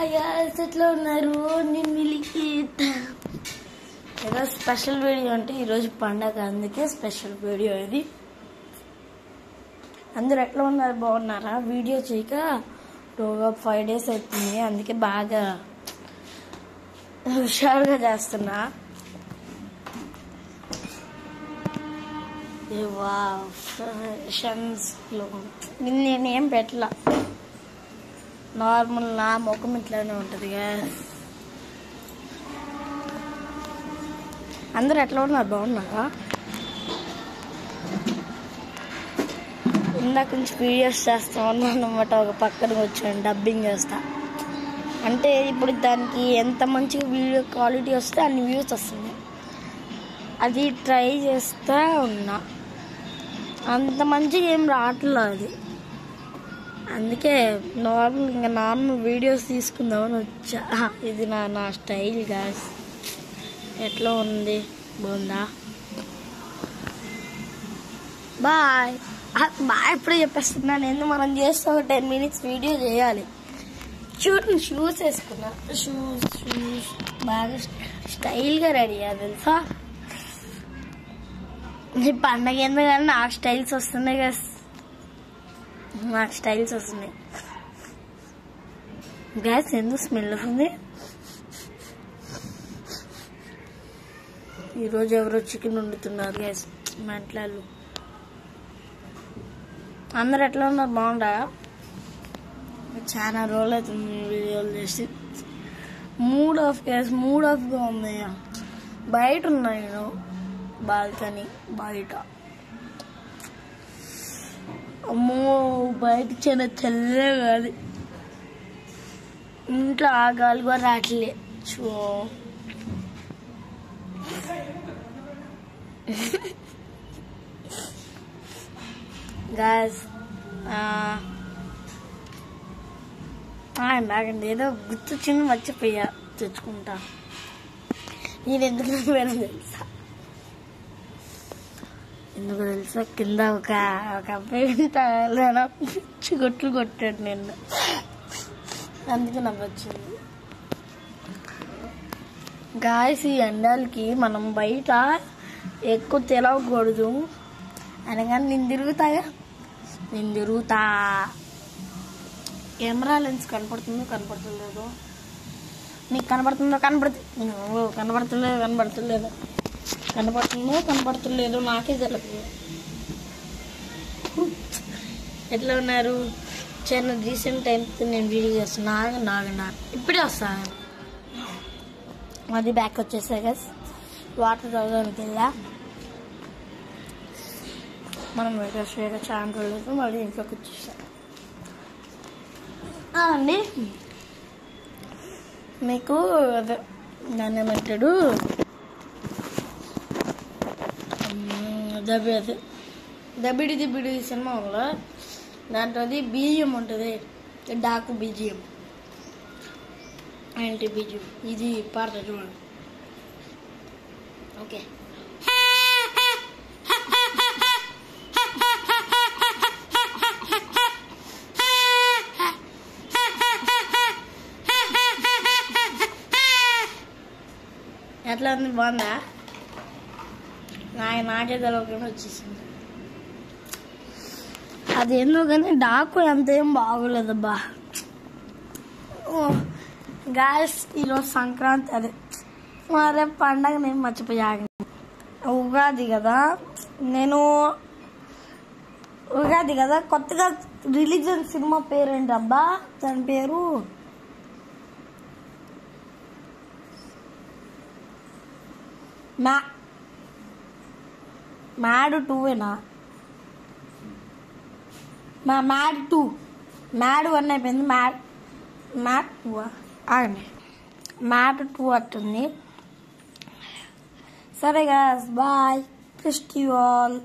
Hi guys, ఎట్లా ఉన్నారు? నేను మిలికిత్. ఈరోజు స్పెషల్ వీడియో అంటే ఈరోజు పండగ, అందుకే స్పెషల్ వీడియో ఇది. అందరు ఎట్లా ఉన్నారు? బాగున్నారా? వీడియో చేయక 5 days అవుతుంది, అందుకే బాగా హుషారుగా చేస్తున్నా. నేనేం పెట్టలా, నార్మల్ నా ముఖం ఇట్లానే ఉంటుంది. అందరు ఎట్లా ఉన్నారు? బాగున్నారా? ఇందాక నుంచి వీడియోస్ చేస్తా ఉన్నాను అన్నమాట. ఒక పక్కన వచ్చాను డబ్బింగ్ చేస్తా అంటే ఇప్పుడు దానికి ఎంత మంచిగా వీడియో క్వాలిటీ వస్తే అన్ని వ్యూస్ వస్తుంది. అది ట్రై చేస్తా ఉన్నా, అంత మంచిగా ఏం రావట్లేదు అది. అందుకే నార్మల్ వీడియోస్ తీసుకుందామని వచ్చా. ఇది నా స్టైల్ గాయ్స్. ఎట్లా ఉంది? బాగుందా? బాయ్ ఎప్పుడే చెప్పేస్తున్నాను. ఎందుకు మనం చేస్తే ఒక 10 minutes వీడియో చేయాలి. చూడండి, షూస్ వేసుకున్నా. షూస్ బాగా స్టైల్గా రెడీ అయ్యా తెలుసా. పండగ ఎందుకని నాకు స్టైల్స్ వస్తున్నాయి కదా, నాకు స్టైల్స్ వస్తున్నాయి. గ్యాస్ ఎందుకు స్మెల్ వస్తుంది? ఈరోజు ఎవరో చికెన్ వండుతున్నారు గ్యాస్, మంటలు. అందరు ఎట్లా ఉన్నారు? బాగుండా? చాలా రోజులు అవుతుంది వీడియోలు చేసి. మూడ్ ఆఫ్గా ఉంది. బయట ఉన్నా నేను, బాల్కనీ బయట. అమ్మో, బయట చాలా చల్లగా గాలి, ఇంట్లో ఆ గాలి కూడా రావట్లే. గాయస్ బాగండి, ఏదో గుర్తొచ్చింది, మర్చిపోయా, తెచ్చుకుంటా. నేను ఎందుకు తెలుసా కింద ఒక అబ్బాయి ఉంటాను, పిచ్చి కొట్లు కొట్టాడు నిన్ను, అందుకే నాకు వచ్చింది. గాయస్, ఈ ఎండలకి మనం బయట ఎక్కువ తెలవకూడదు అనగానే నేను తిరుగుతా. కెమెరా లెన్స్ కనపడుతుందో నీకు కనపడుతుందో నాకే తెలియదు. ఎట్లా ఉన్నారు? చాలా రీసెంట్ టైమ్స్ నేను వీడియో చేస్తున్నా. ఇప్పుడే వస్తాను. అది బ్యాక్ వచ్చేసా గస్, వాటర్ తాగడానికి వెళ్ళా. మనం వేరే చాలా రోజులు మళ్ళీ ఇంట్లోకి వచ్చేసాం అండి. మీకు దాన్ని ఏమంటాడు, దబిడి సినిమాలో దాంట్లో బీజియం ఉంటుంది, డాకు బీజియం, ఏంటి బీజియం ఇది పాడతా చూడండి. ఓకే, ఎట్లా ఉంది? బాగుందా? నాకే తెలవకుండా వచ్చేసింది. అది ఎందుకని డాకు అంతేం బాగోలేదబ్బా. గాయస్, ఈరోజు సంక్రాంతి, అదే రేపు పండగ. నేను మర్చిపోయా, ఉగాది కదా. కొత్తగా రిలీజియన్ సినిమా పేరేంటబ్బా? దాని పేరు మ్యాడ్ 2ఏనా? మ్యాడ్ 2, మ్యాడ్ 1 అయిపోయింది. మ్యాడ్ 2 ఆగండి, మ్యాడ్ 2 అట్టుంది. సరే guys, bye, kiss you all.